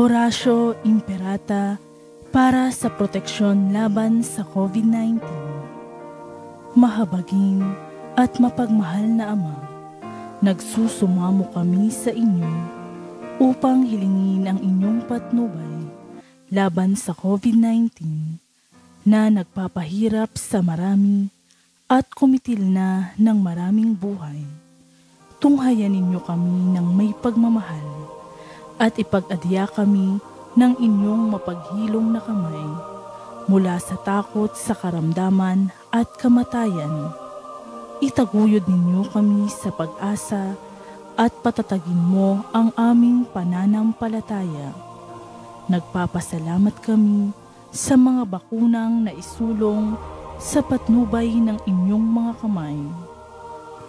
Oratio Imperata para sa proteksyon laban sa COVID-19. Mahabagin at mapagmahal na Ama, nagsusumamo kami sa inyo upang hilingin ang inyong patnubay laban sa COVID-19 na nagpapahirap sa marami at kumitil na ng maraming buhay. Tunghayan ninyo kami ng may pagmamahal at ipag-adya kami ng inyong mapaghilom na kamay mula sa takot sa karamdaman at kamatayan. Itaguyod ninyo kami sa pag-asa at patatagin mo ang aming pananampalataya. Nagpapasalamat kami sa mga bakunang naisulong sa patnubay ng inyong mga kamay.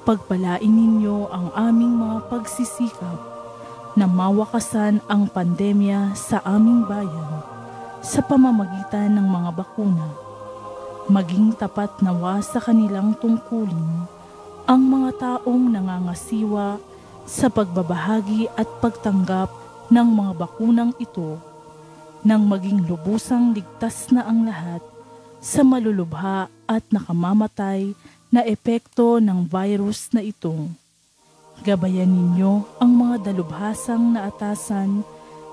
Pagpalain ninyo ang aming mga pagsisikap na mawakasan ang pandemya sa aming bayan sa pamamagitan ng mga bakuna. Maging tapat nawa sa kanilang tungkulin ang mga taong nangangasiwa sa pagbabahagi at pagtanggap ng mga bakunang ito nang maging lubusang ligtas na ang lahat sa malulubha at nakamamatay na epekto ng virus na ito. Gabayan ninyo ang mga dalubhasang na atasan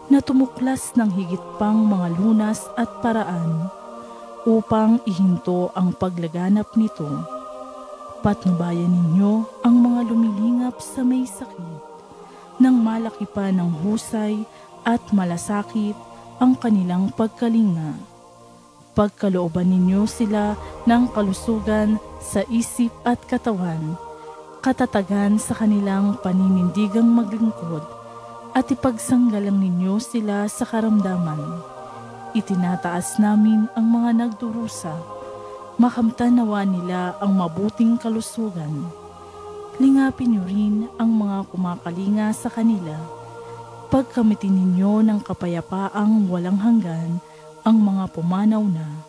na tumuklas ng higit pang mga lunas at paraan upang ihinto ang paglaganap nito. Patnubayan ninyo ang mga lumilingap sa may sakit nang malaki pa ng husay at malasakit ang kanilang pagkalinga. Pagkalooban ninyo sila ng kalusugan sa isip at katawan, katatagan sa kanilang paninindigang maglingkod at ipagsanggalang ninyo sila sa karamdaman. Itinataas namin ang mga nagdurusa, makamtan nawa nila ang mabuting kalusugan. Lingapin niyo rin ang mga kumakalinga sa kanila. Pagkamitin ninyo ng kapayapaang walang hanggan ang mga pumanaw na.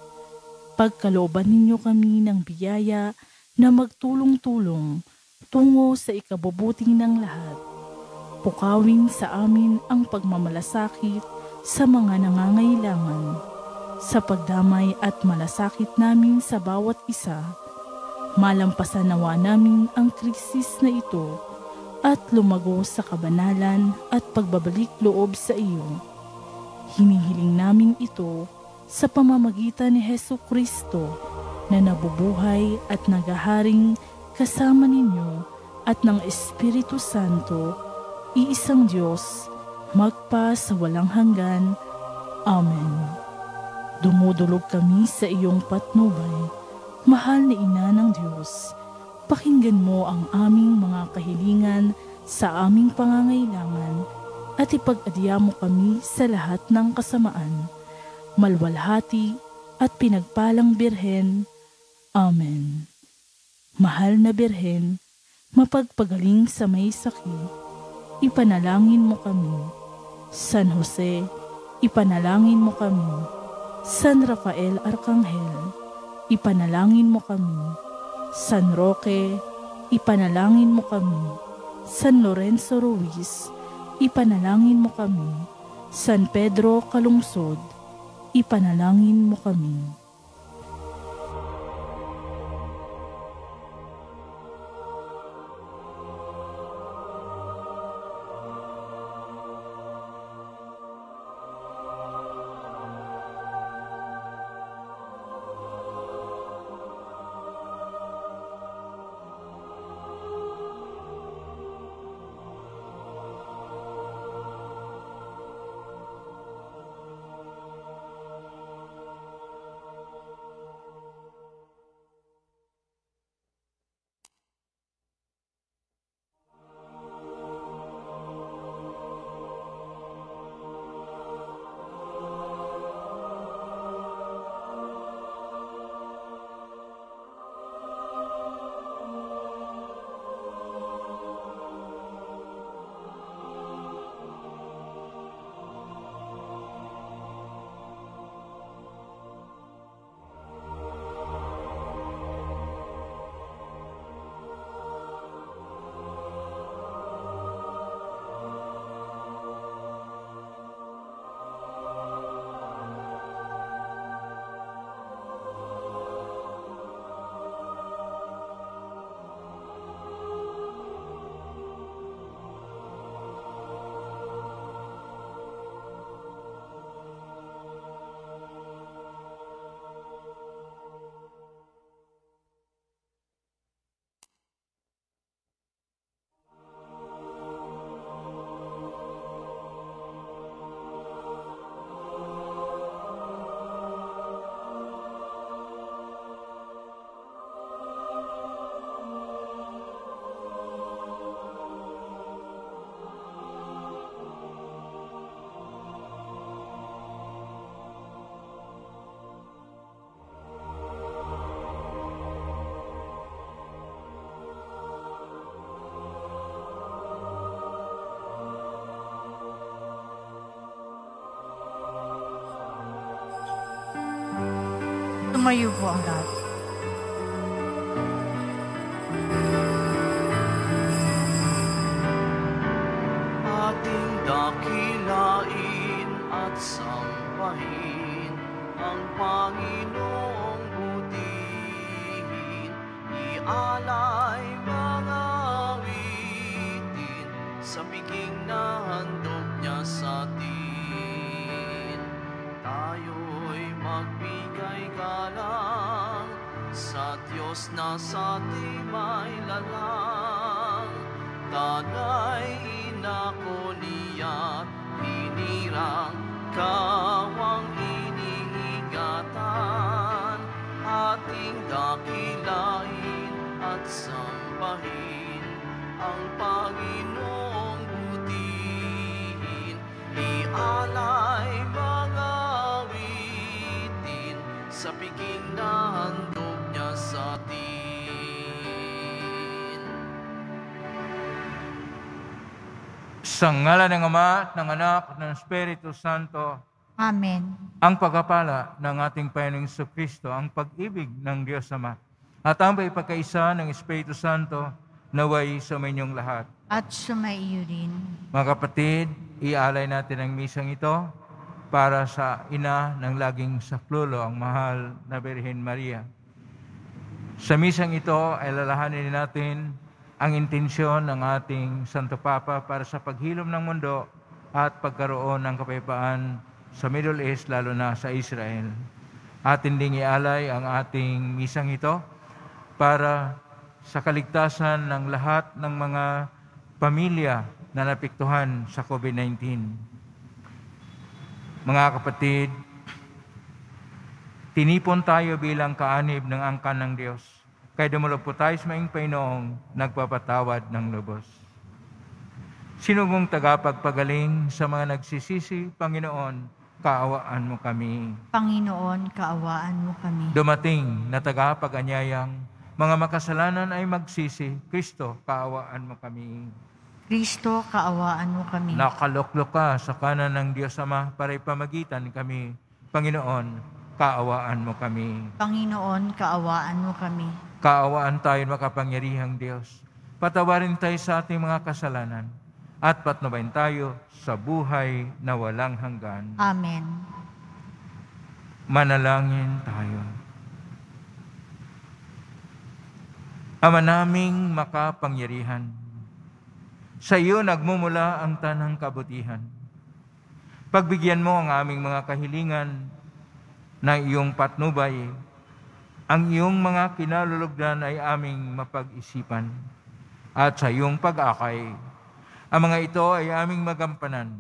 Pagkalooban ninyo kami ng biyaya na magtulong-tulong tungo sa ikabubuti ng lahat. Pukawin sa amin ang pagmamalasakit sa mga nangangailangan. Sa pagdamay at malasakit namin sa bawat isa, malampasan nawa namin ang krisis na ito at lumago sa kabanalan at pagbabalik loob sa iyo. Hinihiling namin ito sa pamamagitan ni Hesukristo na nabubuhay at nagaharing kasama ninyo at ng Espiritu Santo, iisang Diyos, magpa sa walang hanggan. Amen. Dumudulog kami sa iyong patnubay, mahal na Ina ng Diyos. Pakinggan mo ang aming mga kahilingan sa aming pangangailangan at ipag-adya mo kami sa lahat ng kasamaan. Malwalhati at pinagpalang Birhen. Amen. Mahal na Birhen, mapagpagaling sa may sakit, ipanalangin mo kami. San Jose, ipanalangin mo kami. San Rafael Arcangel, ipanalangin mo kami. San Roque, ipanalangin mo kami. San Lorenzo Ruiz, ipanalangin mo kami. San Pedro Calungsod, ipanalangin mo kami. Sumayo po ang lahat. Ating dakilain at sambahin ang Panginoong butihin, ialay mga awitin sa piging na handog niya sa atin. Tayo'y magbigay galang sa Diyos na sa ating may lalang. Tanay inako niya, hinirang kawang iniingatan. Ating dakilain at sambahin ang Panginoong butihin, ialay mga awitin sa piging na handog niya sa atin. Sa ngalan ng Ama, ng Anak, at ng Espiritu Santo. Amen. Ang pagpapala ng ating Panginoong Jesucristo, ang pag-ibig ng Diyos Ama, at ang pagkakaisa ng Espiritu Santo, naway sa inyong lahat. At sumaiyo rin. Mga kapatid, ialay natin ang misang ito para sa ina ng laging saklulo, ang mahal na Birhen Maria. Sa misang ito ay lalahanin natin ang intensyon ng ating Santo Papa para sa paghilom ng mundo at pagkaroon ng kapayapaan sa Middle East, lalo na sa Israel. Atin ding ialay ang ating misang ito para sa kaligtasan ng lahat ng mga pamilya na napektuhan sa COVID-19. Mga kapatid, tinipon tayo bilang kaanib ng angkan ng Diyos. Kaya dumulog po tayo sa maing Panginoong nagpapatawad ng lubos. Sinugong tagapagpagaling sa mga nagsisisi, Panginoon, kaawaan mo kami. Panginoon, kaawaan mo kami. Dumating na tagapag-anyayang, mga makasalanan ay magsisi, Kristo, kaawaan mo kami. Kristo, kaawaan mo kami. Nakaluklok ka sa kanan ng Diyos Ama para ipamagitan kami. Panginoon, kaawaan mo kami. Panginoon, kaawaan mo kami. Kaawaan tayo makapangyarihang Diyos. Patawarin tayo sa ating mga kasalanan at patnubayan tayo sa buhay na walang hanggan. Amen. Manalangin tayo. Ama naming makapangyarihan, sa iyo nagmumula ang tanang kabutihan. Pagbigyan mo ang aming mga kahilingan na iyong patnubay. Ang iyong mga kinalulugdan ay aming mapag-isipan. At sa iyong pag-akay, ang mga ito ay aming magampanan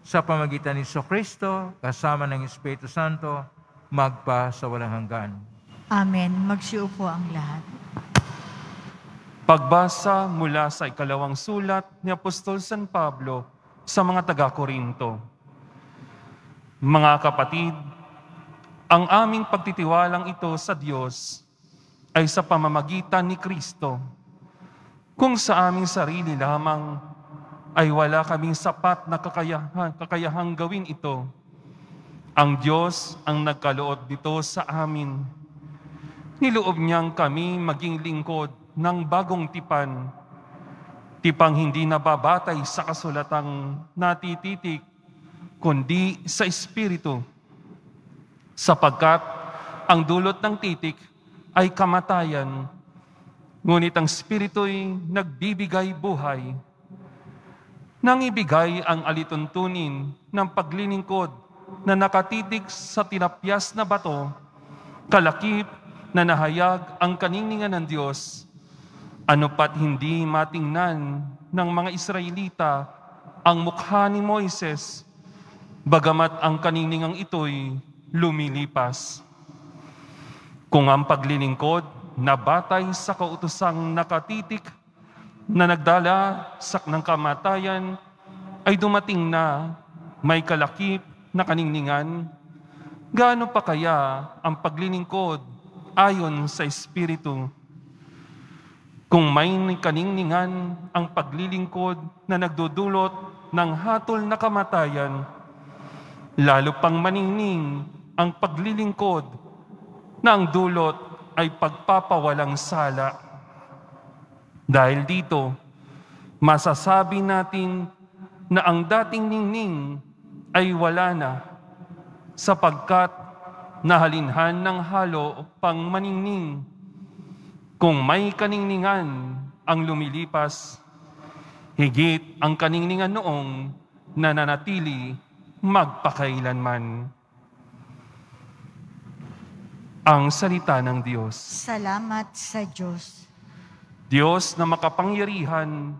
sa pamagitan ni Jesucristo kasama ng Espiritu Santo magpa sa walang hanggan. Amen. Magsiupo ang lahat. Pagbasa mula sa ikalawang sulat ni Apostol San Pablo sa mga taga-Korinto. Mga kapatid, ang aming pagtitiwalang ito sa Diyos ay sa pamamagitan ni Kristo. Kung sa aming sarili lamang ay wala kaming sapat na kakayahang gawin ito, ang Diyos ang nagkaloob dito sa amin. Niloob niyang kami maging lingkod ng bagong tipan, tipang hindi nababatay sa kasulatang natititik, kundi sa Espiritu. Sapagkat ang dulot ng titik ay kamatayan, ngunit ang Espiritu'y nagbibigay buhay. Nang ibigay ang alituntunin ng paglilingkod na nakatitik sa tinapyas na bato, kalakip na nahayag ang kaningingan ng Diyos, ano pat hindi matingnan ng mga Israelita ang mukha ni Moises, bagamat ang kaniningang ito'y lumilipas. Kung ang paglilingkod na batay sa kautosang nakatitik na nagdala ng kamatayan ay dumating na may kalakip na kaningningan, gaano pa kaya ang paglilingkod ayon sa Espiritu? Kung may kaningningan ang paglilingkod na nagdudulot ng hatol na kamatayan, lalo pang maningning ang paglilingkod na ang dulot ay pagpapawalang sala. Dahil dito, masasabi natin na ang dating ningning ay wala na, sapagkat nahalinhan ng halo pang maningning. Kung may kaningningan ang lumilipas, higit ang kaningningan noong nananatili magpakailanman. Ang salita ng Diyos. Salamat sa Diyos. Diyos na makapangyarihan,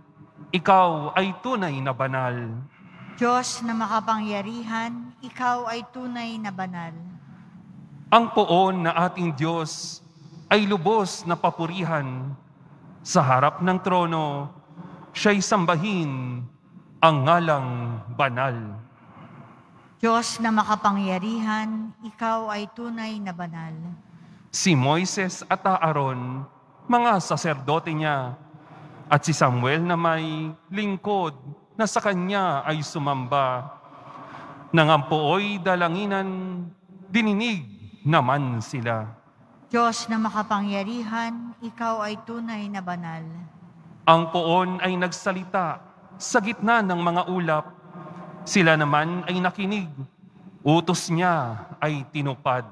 ikaw ay tunay na banal. Diyos na makapangyarihan, ikaw ay tunay na banal. Ang poon na ating Diyos ay lubos na papurihan. Sa harap ng trono, siya'y sambahin ang ngalang banal. Diyos na makapangyarihan, ikaw ay tunay na banal. Si Moises at Aaron, mga saserdote niya, at si Samuel na may lingkod na sa kanya ay sumamba. Nang ang pooy dalanginan, dininig naman sila. Diyos na makapangyarihan, ikaw ay tunay na banal. Ang poon ay nagsalita sa gitna ng mga ulap. Sila naman ay nakinig. Utos niya ay tinupad.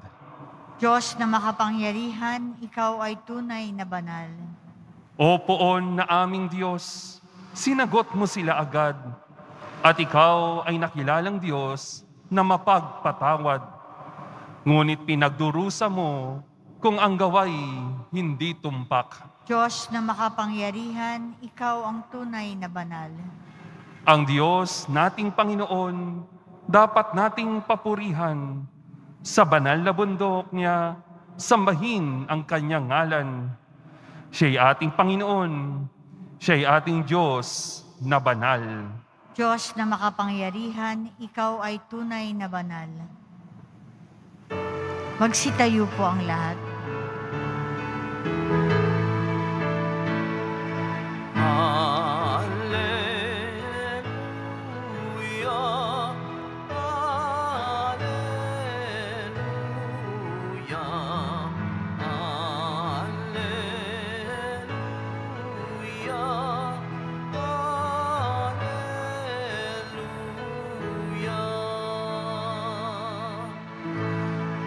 Diyos na makapangyarihan, ikaw ay tunay na banal. O poon na aming Diyos, sinagot mo sila agad. At ikaw ay nakilalang Diyos na mapagpatawad. Ngunit pinagdurusa mo kung ang gaway hindi tumpak. Diyos na makapangyarihan, ikaw ang tunay na banal. Ang Diyos nating Panginoon, dapat nating papurihan. Sa banal na bundok niya, sambahin ang kanyang ngalan. Siya'y ating Panginoon, siya'y ating Diyos na banal. Diyos na makapangyarihan, ikaw ay tunay na banal. Magsitayo po ang lahat.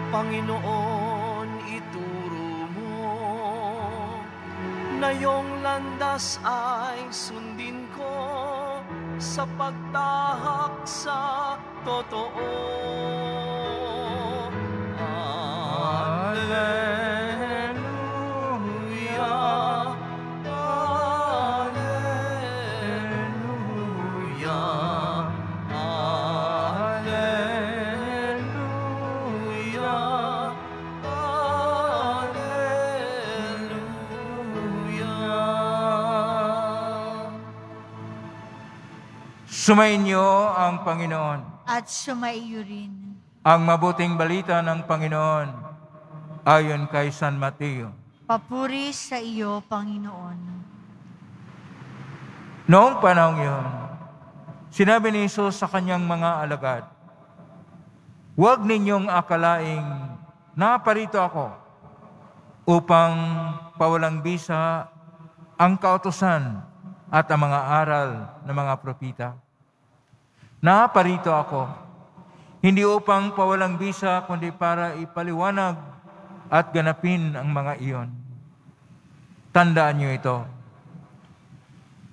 Panginoon, ituro mo na iyong landas ay sundin ko sa pagtahak sa totoo. Alleluia, Alleluia, Sumainyo ang Panginoon. At sumaiyo rin. Ang mabuting balita ng Panginoon ayon kay San Mateo. Papuri sa iyo, Panginoon. Noong panahong yun, sinabi ni Jesus sa kanyang mga alagad, "Huwag ninyong akalaing naparito ako upang pawalang bisa ang kautusan at ang mga aral ng mga propita. Naparito ako, hindi upang pawalang bisa, kundi para ipaliwanag at ganapin ang mga iyon. Tandaan niyo ito.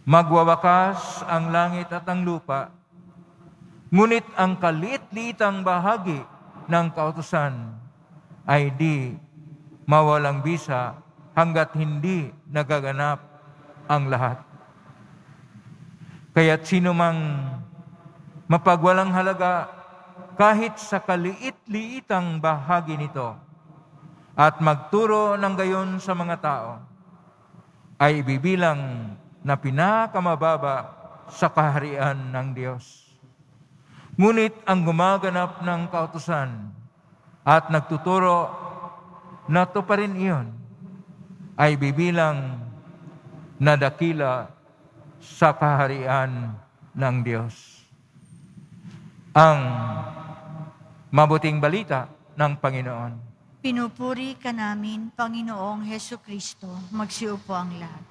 Magwawakas ang langit at ang lupa, ngunit ang kaliit-liitang bahagi ng kautusan ay di mawalang bisa hanggat hindi nagaganap ang lahat. Kaya't sino mang mapagwalang halaga kahit sa kaliit-liitang bahagi nito at magturo ng gayon sa mga tao, ay ibibilang na pinakamababa sa kaharian ng Diyos. Ngunit ang gumaganap ng kautusan at nagtuturo na tuparin iyon, ay bibilang na dakila sa kaharian ng Diyos. Ang mabuting balita ng Panginoon. Pinupuri ka namin, Panginoong Heso Kristo. Magsiupo ang lahat.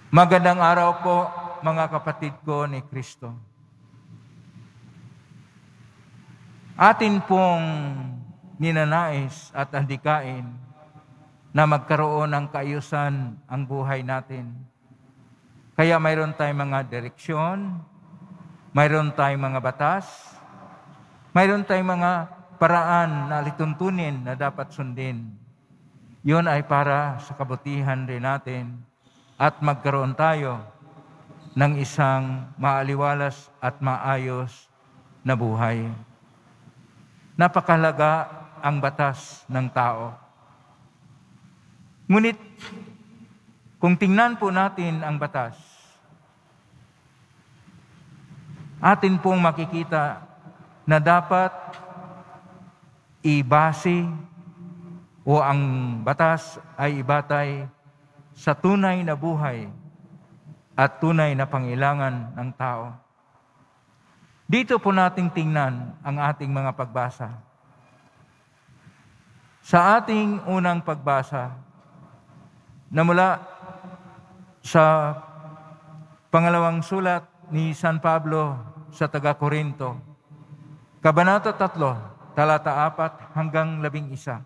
Magandang araw po, mga kapatid ko ni Kristo. Atin pong ninanais at andikain na magkaroon ng kaayusan ang buhay natin. Kaya mayroon tayong mga direksyon, mayroon tayong mga batas, mayroon tayong mga paraan na lituntunin na dapat sundin. Yun ay para sa kabutihan rin natin at magkaroon tayo ng isang maaliwalas at maayos na buhay. Napakahalaga ang batas ng tao. Ngunit, kung tingnan po natin ang batas, atin pong makikita na dapat ibase o ang batas ay ibatay sa tunay na buhay at tunay na pangailangan ng tao. Dito po nating tingnan ang ating mga pagbasa. Sa ating unang pagbasa, na mula sa pangalawang sulat ni San Pablo sa taga-Korinto, Kabanata 3, talata 4 hanggang 11.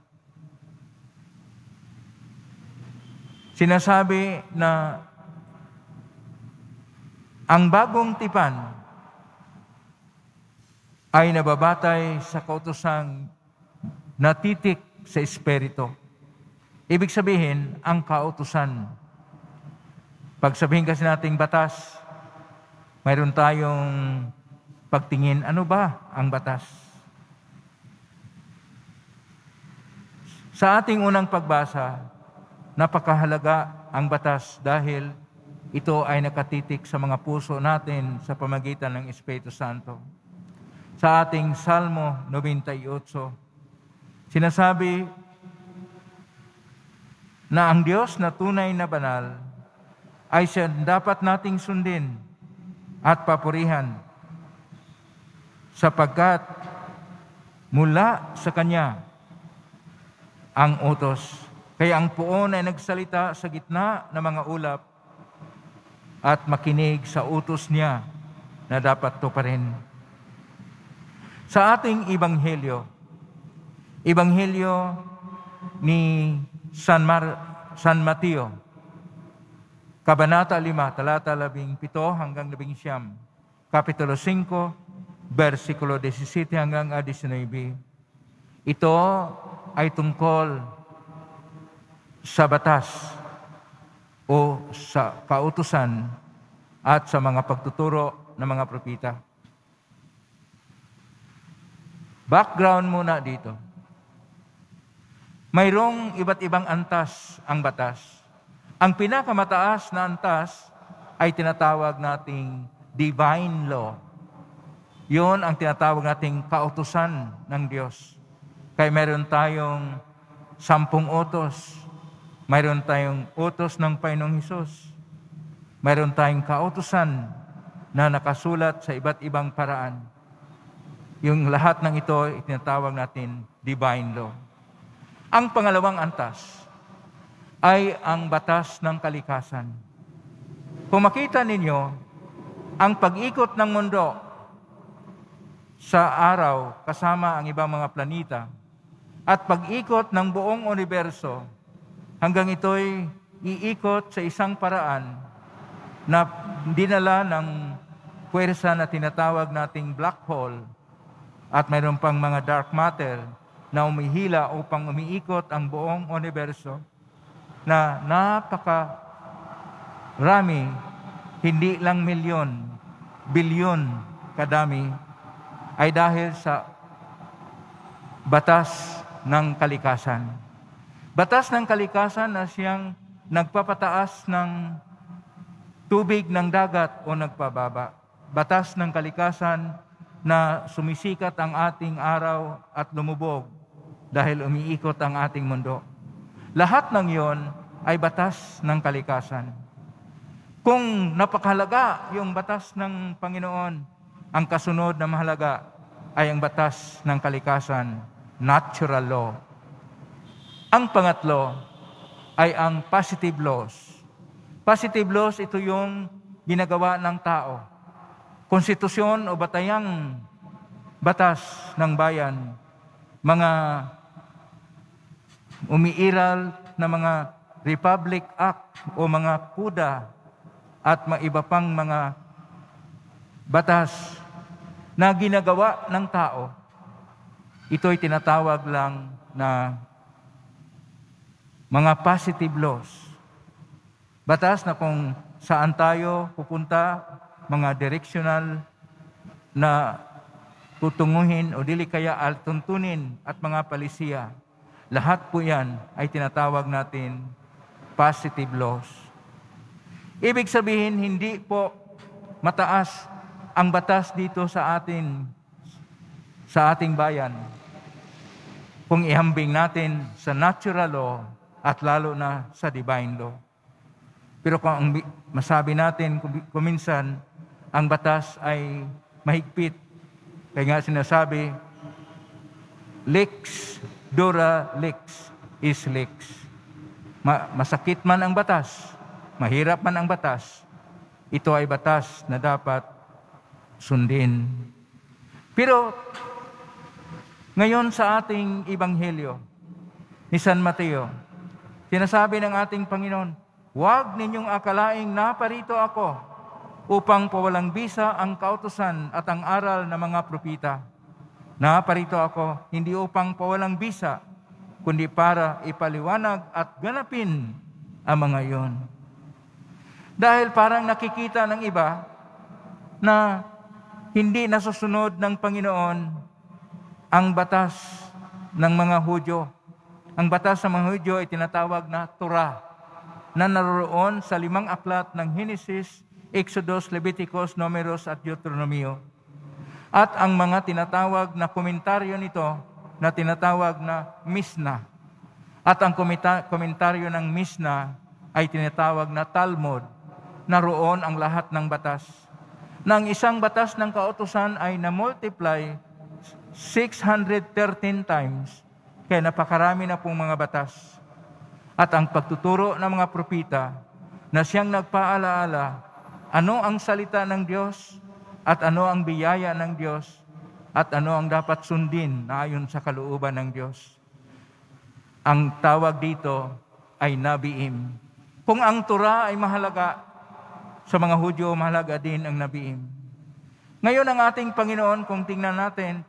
Sinasabi na ang bagong tipan ay nababatay sa kautosang natitik sa Espiritu. Ibig sabihin, ang kautusan. Pag sabihin kasi nating batas, mayroon tayong pagtingin, ano ba ang batas? Sa ating unang pagbasa, napakahalaga ang batas dahil ito ay nakatitik sa mga puso natin sa pamagitan ng Espiritu Santo. Sa ating Salmo 98, sinasabi na ang Diyos na tunay na banal ay siya dapat nating sundin at papurihan sapagkat mula sa Kanya ang utos. Kaya ang puon ay nagsalita sa gitna ng mga ulap at makinig sa utos niya na dapat tuparin. Sa ating Ebanghelyo ni San Mateo, Kabanata 5, talata 17 hanggang 19, Kapitulo 5, versikulo 17 hanggang 19. Ito ay tungkol sa batas o sa kautusan at sa mga pagtuturo ng mga propeta. Background muna dito. Mayroong iba't ibang antas ang batas. Ang pinakamataas na antas ay tinatawag nating divine law. Yun ang tinatawag nating kautusan ng Diyos. Kaya mayroon tayong 10 utos. Mayroon tayong utos ng Panginoong Hesus. Mayroon tayong kautusan na nakasulat sa iba't ibang paraan. Yung lahat ng ito, itinatawag natin divine law. Ang pangalawang antas ay ang batas ng kalikasan. Kung makita ninyo, ang pag-ikot ng mundo sa araw kasama ang ibang mga planeta at pag-ikot ng buong universo hanggang ito'y iikot sa isang paraan na dinala ng puwersa na tinatawag nating black hole at mayroon pang mga dark matter na umihila upang umiikot ang buong universo na napakarami, hindi lang milyon, bilyon kadami, ay dahil sa batas ng kalikasan. Batas ng kalikasan na siyang nagpapataas ng tubig ng dagat o nagpababa. Batas ng kalikasan na sumisikat ang ating araw at lumubog dahil umiikot ang ating mundo. Lahat ng iyon ay batas ng kalikasan. Kung napakahalaga yung batas ng Panginoon, ang kasunod na mahalaga ay ang batas ng kalikasan, natural law. Ang pangatlo ay ang positive laws. Positive laws, ito yung ginagawa ng tao. Konstitusyon o batayang batas ng bayan, mga umiiral na mga Republic Act o mga kuda at iba pang mga batas na ginagawa ng tao. Ito'y tinatawag lang na mga positive laws. Batas na kung saan tayo pupunta, mga directional na tutunguhin o dili kaya altuntunin at mga palisiya. Lahat po yan ay tinatawag natin positive laws. Ibig sabihin, hindi po mataas ang batas dito sa ating bayan. Kung ihambing natin sa natural law at lalo na sa divine law. Pero kung masabi natin kung minsan ang batas ay mahigpit, kaya nga sinasabi, lex dura lex is lex. Masakit man ang batas, mahirap man ang batas, ito ay batas na dapat sundin. Pero ngayon sa ating Ebanghelyo ni San Mateo, sinasabi ng ating Panginoon, huwag ninyong akalaing naparito ako upang pawalang bisa ang kautusan at ang aral ng mga propita. Naparito ako hindi upang pawalang bisa, kundi para ipaliwanag at ganapin ang mga iyon. Dahil parang nakikita ng iba na hindi nasusunod ng Panginoon ang batas ng mga Hudyo. Ang batas ng mga Hudyo ay tinatawag na Torah, na naroon sa 5 aklat ng Henesis, Exodus, Leviticus, Numeros at Deuteronomio. At ang mga tinatawag na komentaryo nito na tinatawag na Mishnah. At ang komentaryo ng Mishnah ay tinatawag na Talmud. Naroon ang lahat ng batas. Na ang isang batas ng kautusan ay na-multiply 613 times. Kaya napakarami na pong mga batas. At ang pagtuturo ng mga propita na siyang nagpaalaala ano ang salita ng Diyos at ano ang biyaya ng Diyos at ano ang dapat sundin na ayon sa kalooban ng Diyos. Ang tawag dito ay Nabiim. Kung ang Torah ay mahalaga, sa mga Hudyo mahalaga din ang Nabiim. Ngayon ang ating Panginoon, kung tingnan natin,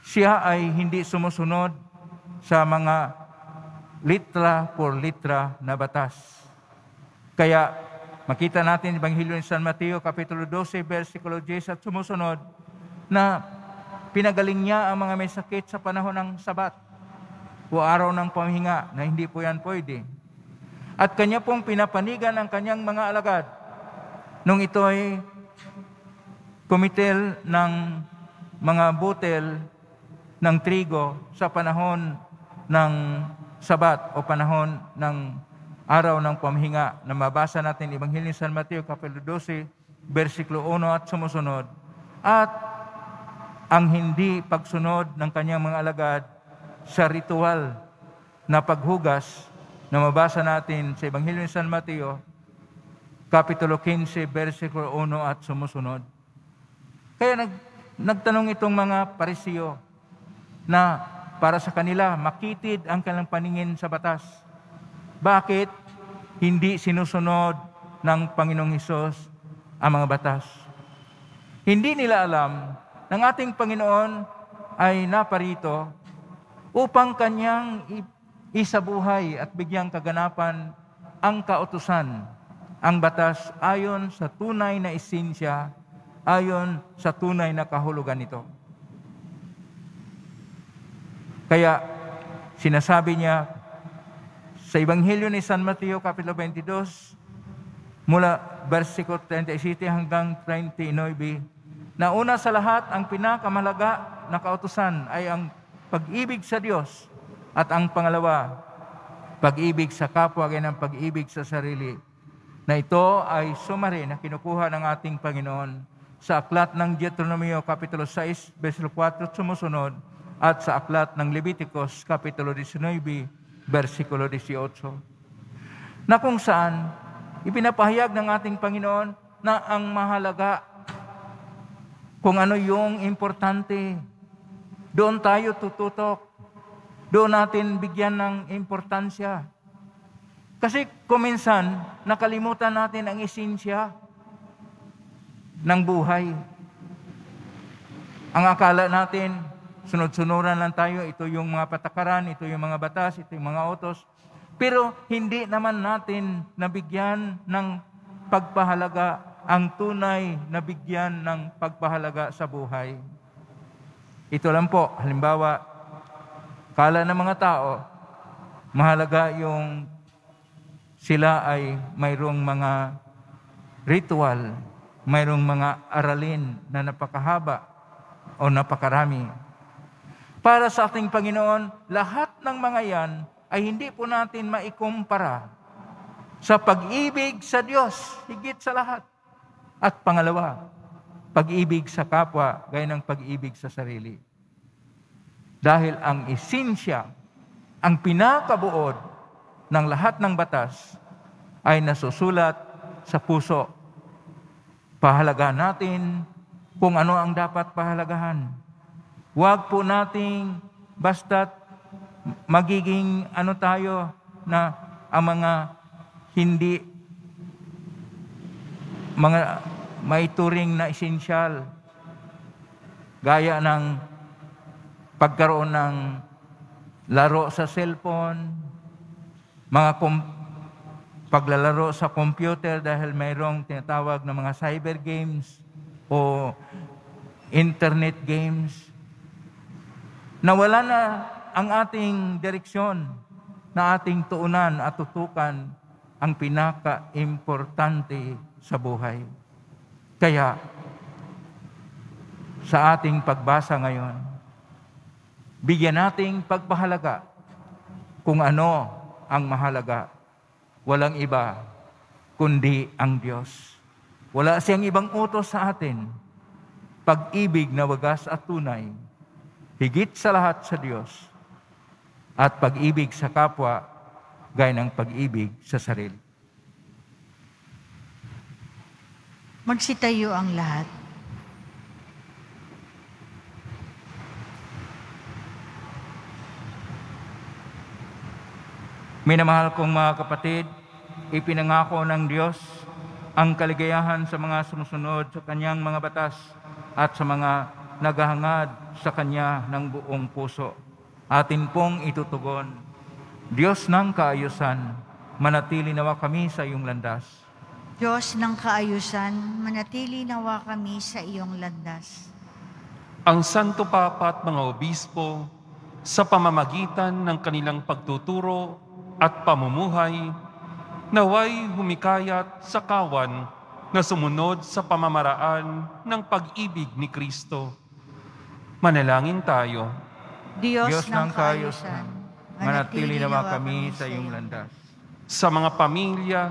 siya ay hindi sumusunod sa mga litra por litra na batas. Kaya makita natin Ebanghelyo ni San Mateo, Kapitulo 12, versikulo 10 at sumusunod, na pinagaling niya ang mga may sakit sa panahon ng Sabat o araw ng pamhinga na hindi po yan pwede. At kanya pong pinapanigan ang kanyang mga alagad nung ito ay kumitil ng mga butel ng trigo sa panahon ng Sabat o panahon ng araw ng pamhinga na mabasa natin Ebanghelyo ni San Mateo, Kapitulo 12, versikulo 1 at sumusunod. At ang hindi pagsunod ng kanyang mga alagad sa ritual na paghugas na mabasa natin sa Ebanghelyo ni San Mateo, Kapitulo 15, versikulo 1 at sumusunod. Kaya nagtanong itong mga Parisiyo na para sa kanila makitid ang kanilang paningin sa batas. Bakit hindi sinusunod ng Panginoong Hesus ang mga batas? Hindi nila alam ng ating Panginoon ay naparito upang kanyang isabuhay at bigyang kaganapan ang kautusan, ang batas ayon sa tunay na esensya, ayon sa tunay na kahulugan nito. Kaya sinasabi niya sa Ebanghelyo ni San Mateo, Kapitulo 22, mula versikulo 37 hanggang 39, na una sa lahat, ang pinakamahalaga na kautusan ay ang pag-ibig sa Diyos at ang pangalawa, pag-ibig sa kapwa, ganyan ang pag-ibig sa sarili. na ito ay summary na kinukuha ng ating Panginoon sa aklat ng Deuteronomio Kapitulo 6, versikulo 4 at sumusunod, at sa aklat ng Leviticus Kapitulo 19, versikulo 18. Na kung saan, ipinapahayag ng ating Panginoon na ang mahalaga, kung ano yung importante, doon tayo tututok. Doon natin bigyan ng importansya. Kasi kuminsan, nakalimutan natin ang esensya ng buhay. Ang akala natin, sunod-sunuran lang tayo, ito yung mga patakaran, ito yung mga batas, ito yung mga utos. Pero hindi naman natin nabigyan ng pagpahalaga ang tunay na bigyan ng pagpahalaga sa buhay. Ito lang po, halimbawa, kala ng mga tao, mahalaga yung sila ay mayroong mga ritual, mayroong mga aralin na napakahaba o napakarami. Para sa ating Panginoon, lahat ng mga yan ay hindi po natin maikumpara sa pag-ibig sa Diyos, higit sa lahat. At pangalawa, pag-ibig sa kapwa, gaya ng pag-ibig sa sarili. Dahil ang esensya, ang pinakabuod ng lahat ng batas ay nasusulat sa puso. Pahalagaan natin kung ano ang dapat pahalagahan. Huwag po nating basta't magiging tayo na ang mga hindi mga maituring na esensyal, gaya ng pagkaroon ng laro sa cellphone, paglalaro sa computer dahil mayroong tinatawag na mga cyber games o internet games. Nawala na ang ating direksyon na ating tuunan at tutukan ang pinaka-importante sa buhay. Kaya, sa ating pagbasa ngayon, bigyan nating pagpahalaga kung ano ang mahalaga. Walang iba kundi ang Diyos. Wala siyang ibang utos sa atin. Pag-ibig na wagas at tunay, higit sa lahat sa Diyos, at pag-ibig sa kapwa, gaya ng pag-ibig sa sarili. Magsitayo ang lahat. Minamahal kong mga kapatid, ipinangako ng Diyos ang kaligayahan sa mga sumusunod sa Kanyang mga batas at sa mga naghahangad sa Kanya ng buong puso. Atin pong itutugon, Diyos ng kaayusan, manatili nawa kami sa iyong landas. Diyos ng kaayusan, manatili nawa kami sa iyong landas. Ang Santo Papa at mga obispo, sa pamamagitan ng kanilang pagtuturo at pamumuhay, naway humikayat sa kawan na sumunod sa pamamaraan ng pag-ibig ni Kristo. Manalangin tayo. Diyos ng kaayusan, manatili nawa kami sa iyong landas. Sa mga pamilya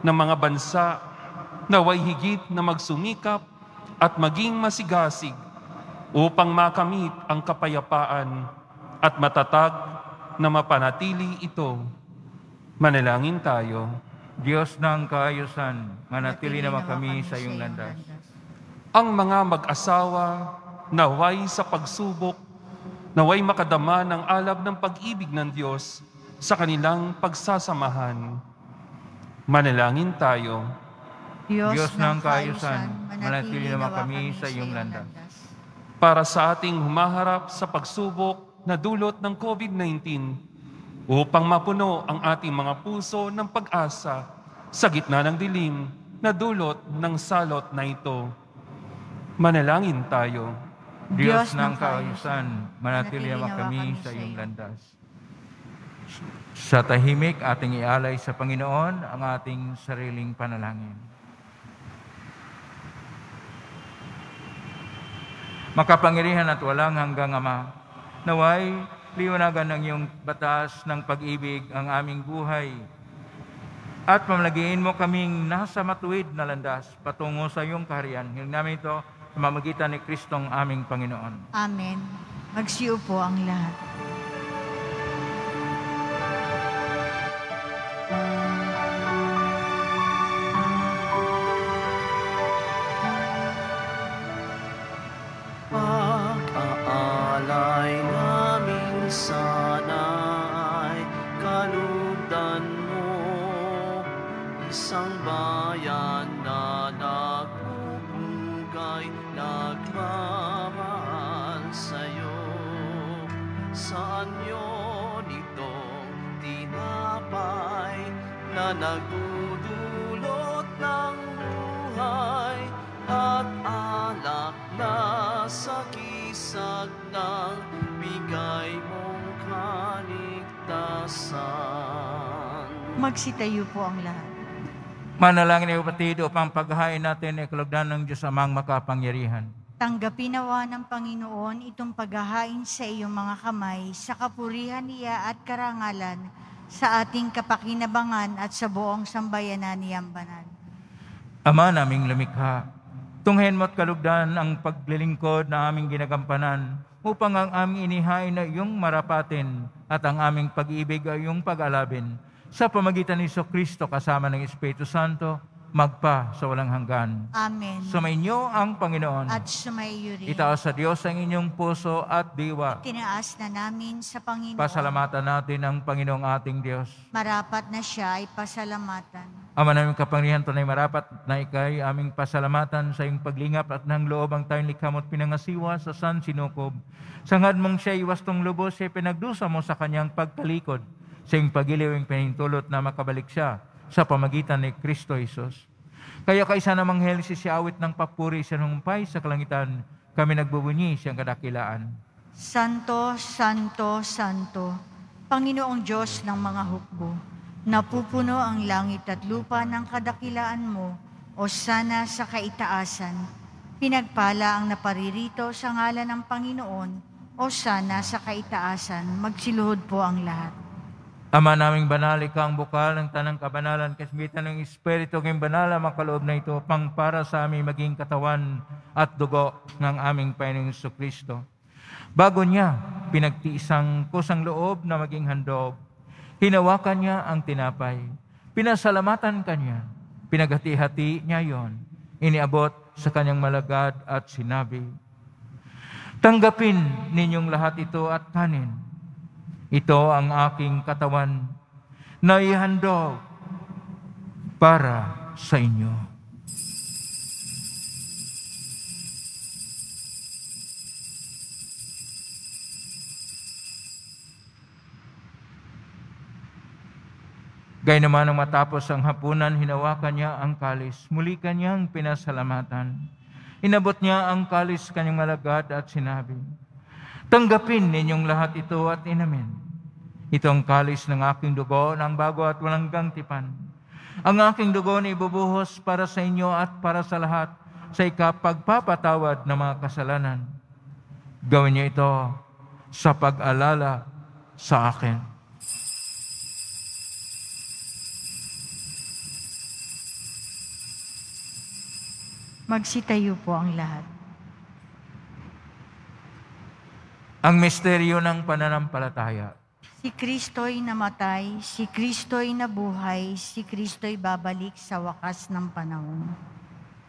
ng mga bansa, naway higit na magsumikap at maging masigasig upang makamit ang kapayapaan at matatag na mapanatili ito. Manalangin tayo. Diyos ng kaayusan, manatili nawa kami sa iyong landas. Ang mga mag-asawa, naway sa pagsubok, naway makadama ng alab ng pag-ibig ng Diyos sa kanilang pagsasamahan. Manalangin tayo. Diyos ng kaayusan, manatili nawa kami sa iyong landas. Para sa ating humaharap sa pagsubok na dulot ng COVID-19, upang mapuno ang ating mga puso ng pag-asa sa gitna ng dilim na dulot ng salot na ito. Manalangin tayo. Diyos ng kaayusan, manatili nawa kami sa iyong landas. Sa tahimik, ating ialay sa Panginoon ang ating sariling panalangin. Makapangyarihan at walang hanggang Ama, naway liwanagan ng iyong batas ng pag-ibig ang aming buhay. At pamalagiin mo kaming nasa matuwid na landas patungo sa iyong kaharian. Hiling namin ito sa mamagitan ni Kristong aming Panginoon. Amen. Magsiupo ang lahat. Pag-aalay namin sana ay kalugdan mo, isang bayan na nagpupugay, nagmamahal sa'yo. Saan yun itong tinapay na nagdudulot ng buhay at alak na sa kisag ng bigay mong kaligtasan. Magsitayo po ang lahat. Manalangin ay kapatid upang paghahain natin ay kalugdan ng Diyos Amang makapangyarihan. Tanggapin nawa ng Panginoon itong paghahain sa iyong mga kamay sa kapurihan niya at karangalan sa ating kapakinabangan at sa buong sambayanan niyang banal. Ama naming lumikha, tunghen mo't kalugdan ang paglilingkod na aming ginagampanan upang ang aming inihain na iyong marapatin at ang aming pag-ibig ay iyong pag-alabin sa pamagitan ni Kristo kasama ng Espiritu Santo, magpa sa walang hanggan. Amen. Sumainyo ang Panginoon. At sumaiyo rin. Itaas sa Diyos ang inyong puso at diwa. Tinaas na namin sa Panginoon. Pasalamatan natin ang Panginoong ating Diyos. Marapat na siya ay pasalamatan. Ama naming kapangyarihan, tunay marapat na ikay aming pasalamatan sa iyong paglingap at ng loob ang tayong likha mo't pinangasiwa sa San Sinukob. Sangad mong siya iwastong lubos, siya pinagdusa mo sa kanyang pagtalikod. Sa iyong pagiliw ang pinintulot na makabalik siya sa pamagitan ni Kristo Jesus. Kaya kaisa namang hel si awit ng papuri sa humpay sa kalangitan, kami nagbubunyi siyang kadakilaan. Santo, Santo, Santo, Panginoong Diyos ng mga hukbo, napupuno ang langit at lupa ng kadakilaan mo, o sana sa kaitaasan. Pinagpala ang naparirito sa ngalan ng Panginoon, o sana sa kaitaasan. Magsiluhod po ang lahat. Ama naming banal, ikaw ang bukal ng tanang kabanalan, kasmitan ng Espiritu ng banal ang makaloob na ito, pang para sa aming maging katawan at dugo ng aming Panginoong Jesucristo. Bago niya, pinagtiisang kusang loob na maging handog, hinawakan niya ang tinapay, pinasalamatan kanya, pinaghati-hati niya yon, iniabot sa kanyang malagad at sinabi, "Tanggapin ninyong lahat ito at kanin. Ito ang aking katawan na ihandog para sa inyo." Gaya naman nang matapos ang hapunan, hinawakan niya ang kalis. Muli kanyang pinasalamatan. Inabot niya ang kalis kanyang malagad at sinabi, "Tanggapin ninyong lahat ito at inamin. Ito ang kalis ng aking dugo ng bago at walang tipan. Ang aking dugo na ibubuhos para sa inyo at para sa lahat sa ikapagpapatawad ng mga kasalanan. Gawin niyo ito sa pag-alala sa akin." Magsitayo po ang lahat. Ang misteryo ng pananampalataya. Si Kristo'y namatay, si Kristo'y nabuhay, si Kristo'y babalik sa wakas ng panahon.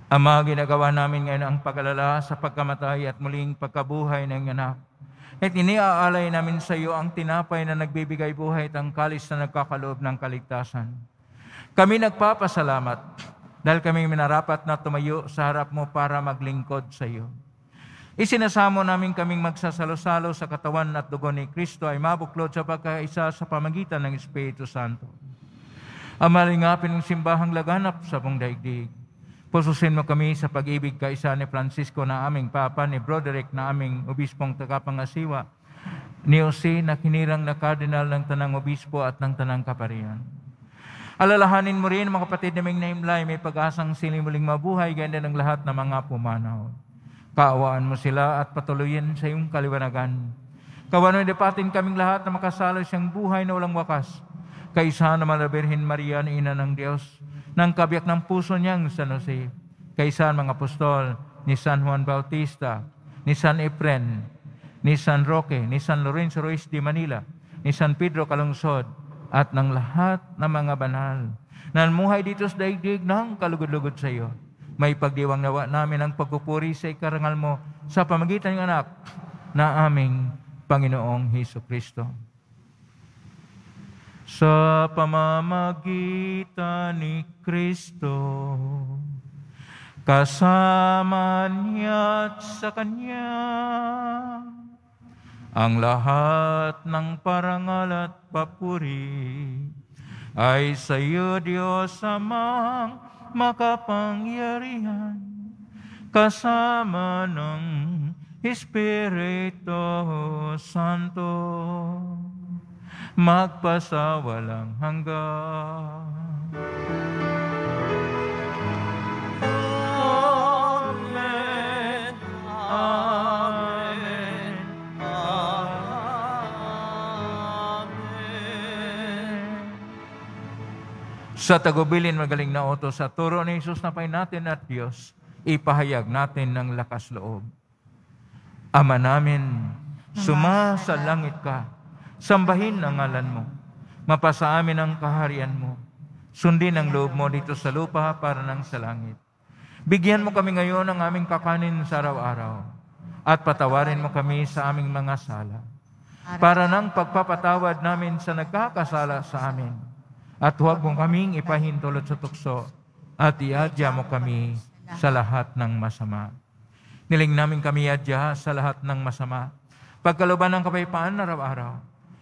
Ama, ginagawa namin ngayon ang pag-alala sa pagkamatay at muling pagkabuhay ng anak. At iniaalay namin sa iyo ang tinapay na nagbibigay buhay at ang kalis na nagkakaloob ng kaligtasan. Kami nagpapasalamat dahil kami minarapat na tumayo sa harap mo para maglingkod sa iyo. Isinasamo namin kaming magsasalo-salo sa katawan at dugo ni Kristo ay mabuklod sa pagkaisa sa pamagitan ng Espiritu Santo. Amalingapin ng simbahang laganap sa buong daigdig. Pususin mo kami sa pag-ibig kaisa ni Francisco na aming Papa, ni Broderick na aming Obispong tagapangasiwa, ni Jose na kinirang na Kardinal ng Tanang Obispo at ng Tanang Kaparian. Alalahanin mo rin, mga kapatid naming naimlay, may pag-asang sila muling mabuhay, ganda ng lahat ng mga pumanaw. Kaawaan mo sila at patuloyin sa iyong kaliwanagan. Kawan mo dapatin kaming lahat na makasalo siyang buhay na walang wakas. kaisa naman na Birhen Maria na ina ng Diyos, ng kabiyak ng puso niyang San Jose, kaisa mga apostol, ni San Juan Bautista, ni San Efren, ni San Roque, ni San Lorenzo Ruiz de Manila, ni San Pedro Calungsod, at ng lahat ng mga banal na namuhay dito sa daigdig ng kalugod-lugod sa iyo. May pagdiwang nawa namin ang pagpupuri sa ikarangal mo sa pamagitan ng anak na aming Panginoong Hesus Kristo. Sa pamamagitan ni Kristo, kasama niya at sa Kanya, ang lahat ng parangal at papuri ay sa iyo, Diyos Amang makapangyarihan, kasama ng Espiritu Santo, magpasawalang hanggan. Amen. Amen. Amen. Sa tagubilin magaling na utos sa turo ni Jesus na Pay natin at Diyos, ipahayag natin ng lakas loob. Ama namin, suma sa langit ka, sambahin ang ngalan mo, mapasa amin ang kaharian mo, sundin ang loob mo dito sa lupa para nang sa langit. Bigyan mo kami ngayon ng aming kakanin sa araw-araw, at patawarin mo kami sa aming mga sala, para nang pagpapatawad namin sa nagkakasala sa amin, at huwag mo kaming ipahintulot sa tukso, at iadya mo kami sa lahat ng masama. Niling namin kami iadya sa lahat ng masama, pagkalooban ng kapayapaan araw-araw,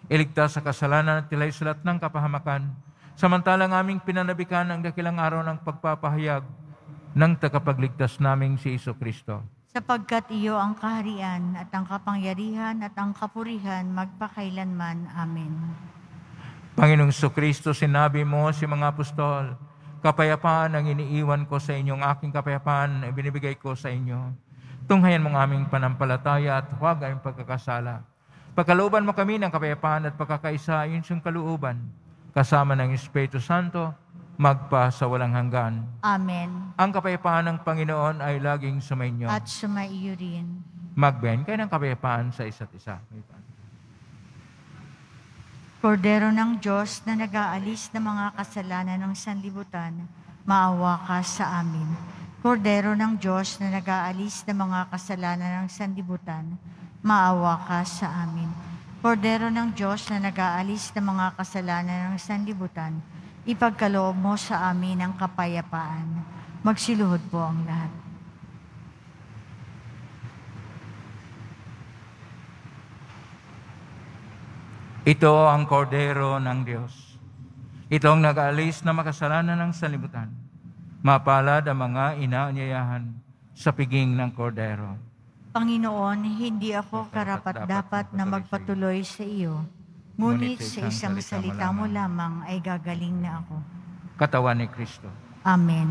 iligtas sa kasalanan at tilay sa lahat ng kapahamakan, samantalang aming pinanabikan ang dakilang araw ng pagpapahayag ng tagapagligtas naming si Jesucristo. Sapagkat iyo ang kaharian at ang kapangyarihan at ang kapurihan magpakailanman. Amen. Panginoong Jesucristo, sinabi mo si mga apostol, kapayapaan ang iniiwan ko sa inyong aking kapayapaan ay binibigay ko sa inyo. Tunghayan mong aming panampalataya at huwag aming pagkakasala. Pagkalooban mo kami ng kapayapaan at pagkakaisa ayon sa kalooban, kasama ng Espiritu Santo, magpa sa walang hanggan. Amen. Ang kapayapaan ng Panginoon ay laging sumainyo. At sumaiyo rin. Magbayan kayo ng kapayapaan sa isa't isa. Kordero ng Diyos na nag-aalis ng mga kasalanan ng sanlibutan, maawa ka sa amin. Kordero ng Diyos na nag-aalis ng mga kasalanan ng sanlibutan, maawa ka sa amin. Kordero ng Diyos na nag-aalis ng mga kasalanan ng sanlibutan, ipagkaloob mo sa amin ang kapayapaan. Magsiluhod po ang lahat. Ito ang kordero ng Diyos. Ito ang nag-aalis na makasalanan ng sanlibutan. Mapalad ang mga inaanyayahan sa piging ng kordero. Panginoon, hindi ako karapat-dapat na magpatuloy sa iyo, ngunit sa isang salita mo lamang ay gagaling na ako. Katawan ni Kristo. Amen.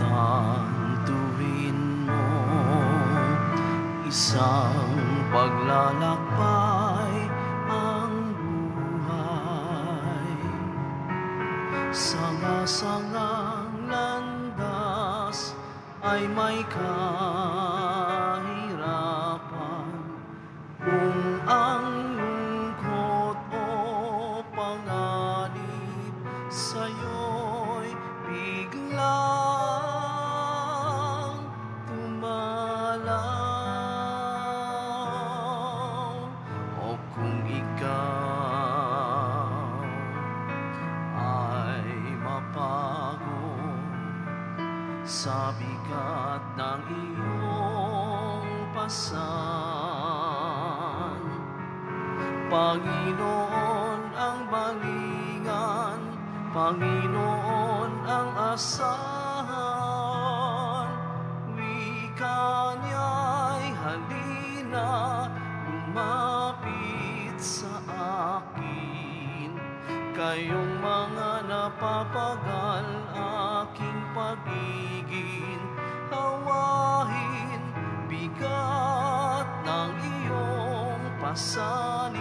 Tantuhin mo isang paglalakbay ang buhay, sanga-sangang landas ay may kahirapan, kung ang lungkot o panganib sa'yo'y biglang tumalaw, o kung ikaw ay sikat ng iyong pasan. Panginoon ang balingan, Panginoon ang asahan. Wika niya'y halina, lumapit sa akin. Kayong mga napapagal, aking pag-igin, hawahin, bigat ng iyong pasanin,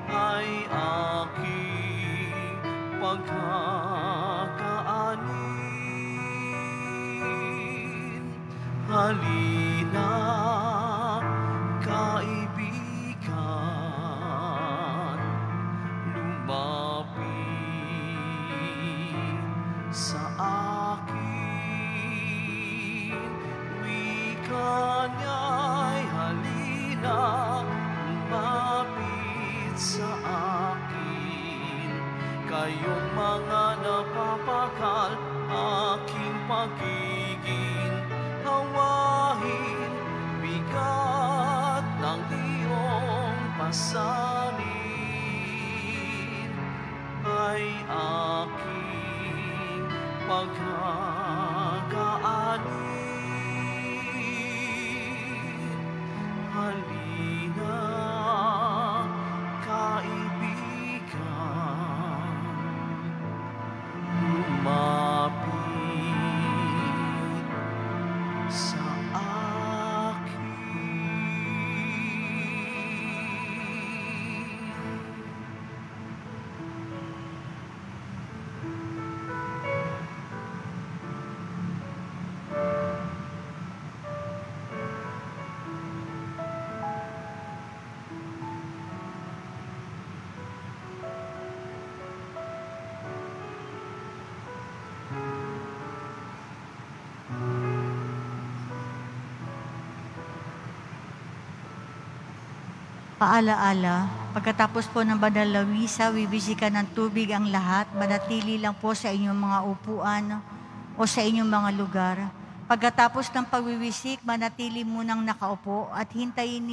ay aking pagkakaanin. Halina, kaibigan, lumapit sa akin. Wika niya'y halina, lumapit sa akin. Kayong mga napapakal, aking pag-igin, hawahin, bigat ng iyong pasanin, ay aking pagkakaanin. Halina, kaibigan, lumapit sa akin. Paalaala, pagkatapos po ng banal na misa, bibisikan ng tubig ang lahat, manatili lang po sa inyong mga upuan o sa inyong mga lugar. Pagkatapos ng pagwiwisik, manatili munang nakaupo at hintayin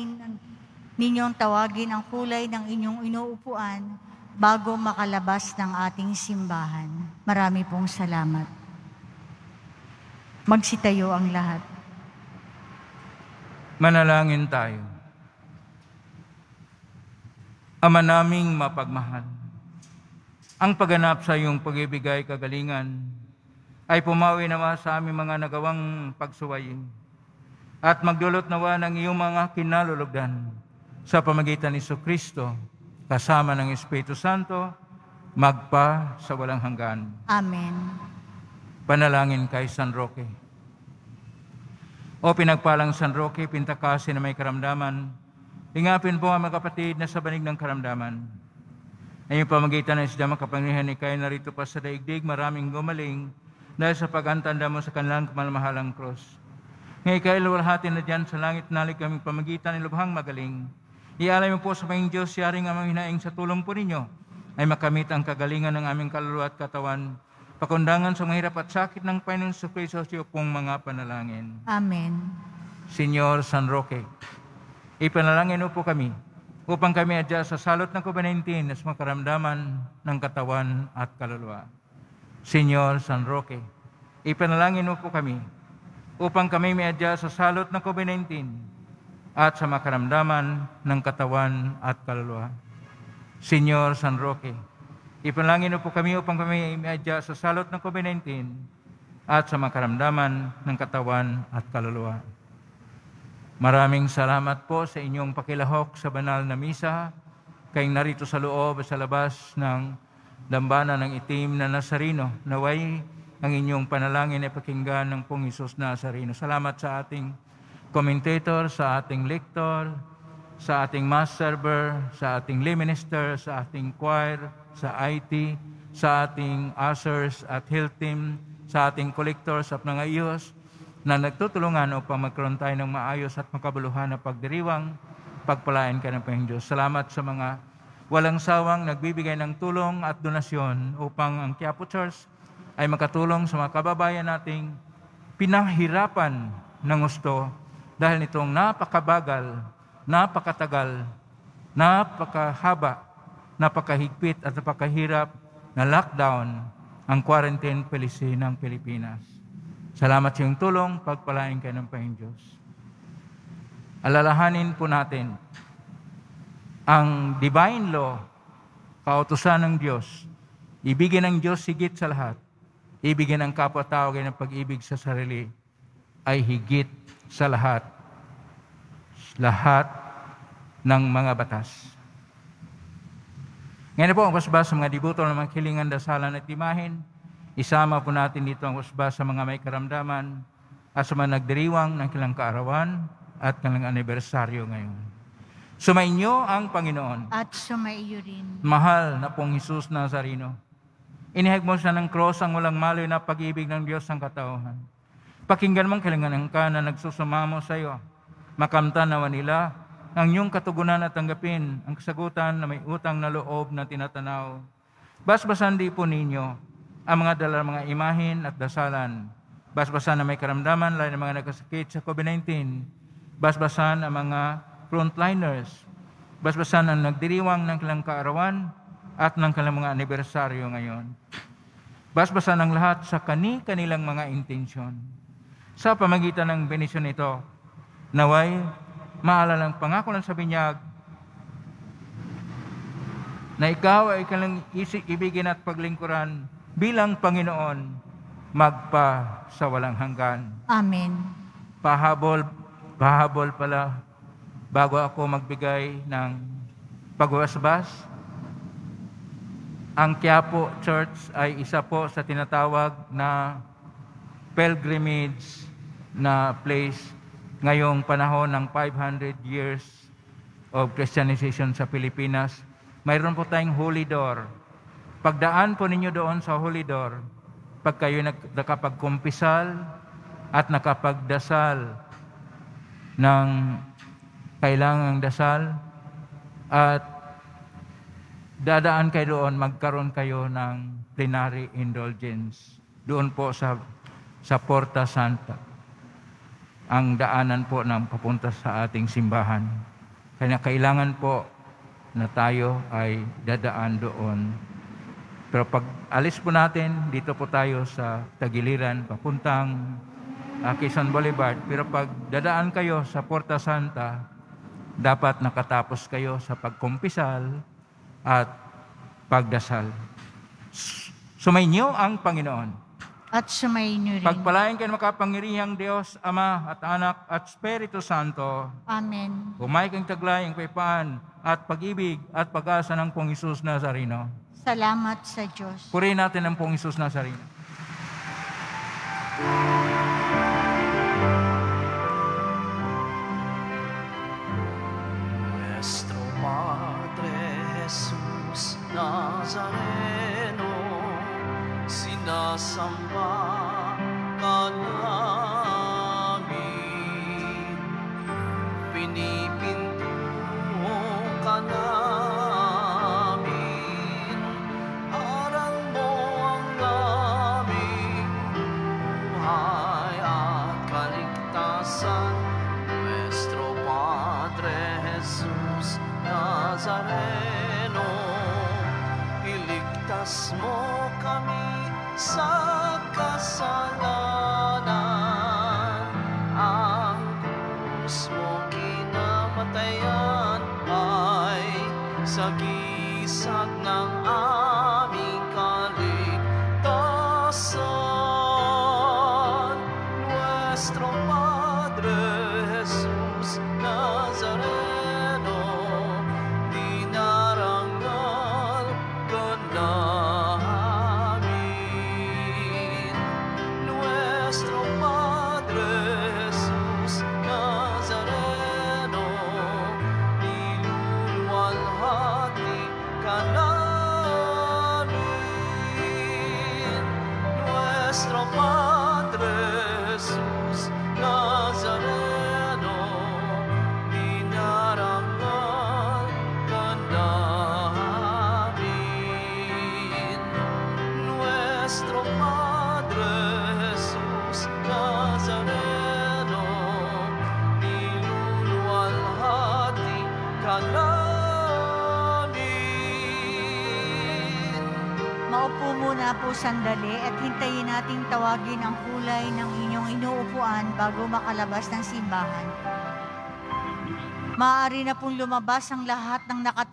ninyong tawagin ang kulay ng inyong inuupuan bago makalabas ng ating simbahan. Marami pong salamat. Magsitayo ang lahat. Manalangin tayo. Ama naming mapagmahal, ang pagganap sa iyong pag-ibigay kagalingan ay pumawi nawa sa aming mga nagawang pagsuwayin at magdulot nawa ng iyong mga kinalulugdan sa pamagitan ni Jesucristo kasama ng Espiritu Santo magpa sa walang hanggan. Amen. Panalangin kay San Roque. O pinagpalang San Roque, pintakasi na may karamdaman, ingapin po ang mga kapatid na sa banig ng karamdaman. Ngayong pamagitan ng isda makapangyarihan ni kayo narito pa sa daigdig, maraming gumaling dahil sa pag-antanda mo sa kanilang kamalmahalang krus. Ngayon kayo luwalhati na dyan sa langit nalik kaming pamagitan ni lubhang magaling. Ialay mo po sa Panginoong Diyos, yaring amang hinaing sa tulong po ninyo, ay makamit ang kagalingan ng aming kaluluwa at katawan, pakundangan sa mahirap at sakit ng Panginoong Jesucristo sa iyo pong mga panalangin. Amen. Señor San Roque, ipanalangin mo po kami upang kami adya sa salot ng COVID-19 na sa makaramdaman ng katawan at kaluluwa. Señor San Roque, ipanalangin mo po kami upang kami may adya sa salot ng COVID-19 at sa makaramdaman ng katawan at kaluluwa. Señor San Roque, ipanalangin mo po kami upang kami may adya sa salot ng COVID-19 at sa makaramdaman ng katawan at kaluluwa. Maraming salamat po sa inyong pakilahok sa banal na misa, kayong narito sa loob at sa labas ng dambana ng itim na Nazareno. Naway ang inyong panalangin ay pakinggan ng Pong Hesus Nazareno. Salamat sa ating commentator, sa ating lector, sa ating mass server, sa ating lay minister, sa ating choir, sa IT, sa ating ushers at health team, sa ating collectors at mga iyos, na nagtutulungan upang magkaroon tayo ng maayos at makabuluhan na pagdiriwang, pagpalain ka ng Panginoon Diyos. Salamat sa mga walang sawang nagbibigay ng tulong at donasyon upang ang Quiapo Church ay makatulong sa mga kababayan nating pinahirapan ng gusto dahil nitong napakabagal, napakatagal, napakahaba, napakahigpit at napakahirap na lockdown ang quarantine policy ng Pilipinas. Salamat sa iyong tulong, pagpalain kayo ng Panginoon Diyos. Alalahanin po natin ang divine law, kautusan ng Diyos, ibigin ng Diyos higit sa lahat, ibigin ng kapwa-tao ng pag-ibig sa sarili, ay higit sa lahat ng mga batas. Ngayon po ang kusbas sa mga dibuto ng mga kilingan, dasalan at timahin. Isama po natin dito ang kusbas sa mga may karamdaman at sa mga nagdiriwang ng kilang kaarawan at kilang anibersaryo ngayon. Sumainyo ang Panginoon. At sumaiyo rin. Mahal na pong Jesus Nazareno, inihag mo siya ng cross ang walang maloy na pag-ibig ng Diyos ang katauhan. Pakinggan mong kilingan ka na nagsusumamo sa iyo. Makamtan nawa nila ang iyong katugunan at tanggapin ang kasagutan na may utang na loob na tinatanaw. Basbasan di po ninyo ang mga dalang mga imahin at dasalan. Basbasan na may karamdaman, lahat ng mga nagkasakit sa COVID-19. Basbasan ang mga frontliners. Basbasan ang nagdiriwang ng kanilang kaarawan at ng kanilang mga anibersaryo ngayon. Basbasan ang lahat sa kanilang mga intensyon. Sa pamagitan ng benisyon ito, naway maalala ang pangako ng sa binyag na ikaw ay kanilang ibigin at paglingkuran bilang Panginoon magpa sa walang hanggan. Amen. Pahabol pala bago ako magbigay ng pagwasbas. Ang Quiapo Church ay isa po sa tinatawag na pilgrimage na place ngayong panahon ng 500 years of Christianization sa Pilipinas. Mayroon po tayong Holy Door. Pagdaan po ninyo doon sa Holy Door, pag kayo nakapagkumpisal at nakapagdasal ng kailangang dasal at dadaan kayo doon, magkaroon kayo ng plenary indulgence. Doon po sa Porta Santa, ang daanan po ng papunta sa ating simbahan. Kaya kailangan po na tayo ay dadaan doon. Pero pag alis po natin, dito po tayo sa Tagiliran, papuntang Quezon Boulevard. Pero pag dadaan kayo sa Porta Santa, dapat nakatapos kayo sa pagkumpisal at pagdasal. Sumainyo ang Panginoon. At sumainyo rin. Pagpalain kayo makapangyarihang Diyos, Ama at Anak at Espiritu Santo. Amen. Humay kang taglay ang kaipaan at pag-ibig at pag-asa ng Pong Isus Nazareno. Salamat sa Diyos. Purihin natin ang Pong Isus Nazareno. Nuestro Padre Jesus Nazareno, sinasamba ka namin, pinipinto ka namin, aral mo ang aming buhay at kaligtasan. Nuestro Padre Jesus Nazareno, iligtas mo kami sa kasalanan. Ang krus mo kinamatayan ay sagisag ng aming kaligtasan. Nuestro Padre Jesus Nazareno, dinarangal ka namin. Nuestro Padre Jesus Nazareno, niluluwalhati Maupo muna po sandali at hintayin nating tawagin ang kulay ng inyong inuupuan bago makalabas ng simbahan. Maaari na pong lumabas ang lahat ng nakatayo